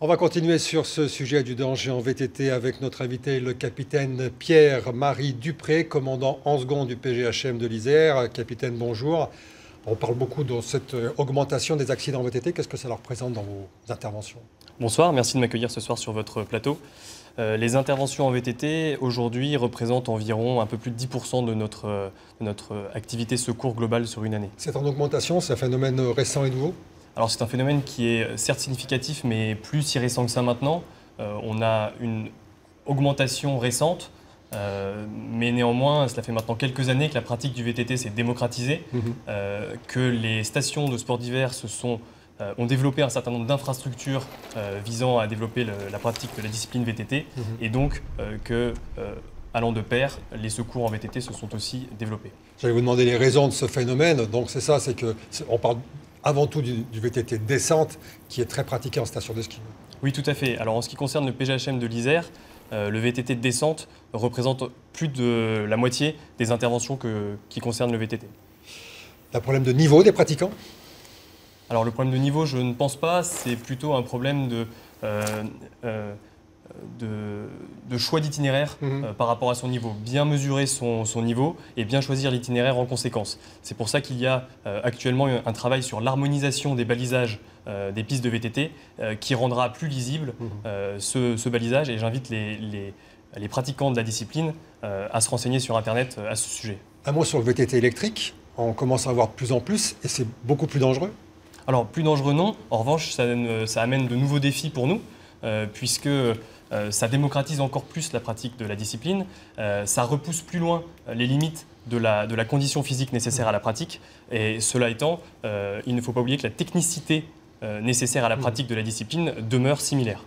On va continuer sur ce sujet du danger en VTT avec notre invité, le capitaine Pierre-Marie Dupré, commandant en second du PGHM de l'Isère. Capitaine, bonjour. On parle beaucoup de cette augmentation des accidents en VTT. Qu'est-ce que ça leur représente dans vos interventions? Bonsoir, merci de m'accueillir ce soir sur votre plateau. Les interventions en VTT aujourd'hui représentent environ un peu plus de 10% de notre activité secours globale sur une année. C'est en augmentation, c'est un phénomène récent et nouveau? Alors c'est un phénomène qui est certes significatif mais plus si récent que ça maintenant. On a une augmentation récente, mais néanmoins cela fait maintenant quelques années que la pratique du VTT s'est démocratisée, que les stations de sport d'hiver ont développé un certain nombre d'infrastructures visant à développer la pratique de la discipline VTT, et donc allant de pair, les secours en VTT se sont aussi développés. J'allais vous demander les raisons de ce phénomène. Donc c'est ça, on parle avant tout du VTT descente qui est très pratiqué en station de ski. Oui, tout à fait. Alors en ce qui concerne le PGHM de l'Isère, le VTT de descente représente plus de la moitié des interventions qui concernent le VTT. Il y a un problème de niveau des pratiquants? Alors le problème de niveau, je ne pense pas, c'est plutôt un problème de choix d'itinéraire par rapport à son niveau. Bien mesurer son niveau et bien choisir l'itinéraire en conséquence. C'est pour ça qu'il y a actuellement un travail sur l'harmonisation des balisages des pistes de VTT qui rendra plus lisible ce balisage, et j'invite les pratiquants de la discipline à se renseigner sur Internet à ce sujet. Un mot sur le VTT électrique. On commence à en voir de plus en plus et c'est beaucoup plus dangereux? Alors plus dangereux non, en revanche ça amène de nouveaux défis pour nous puisque ça démocratise encore plus la pratique de la discipline, ça repousse plus loin les limites de la condition physique nécessaire à la pratique, et cela étant, il ne faut pas oublier que la technicité nécessaire à la pratique de la discipline demeure similaire.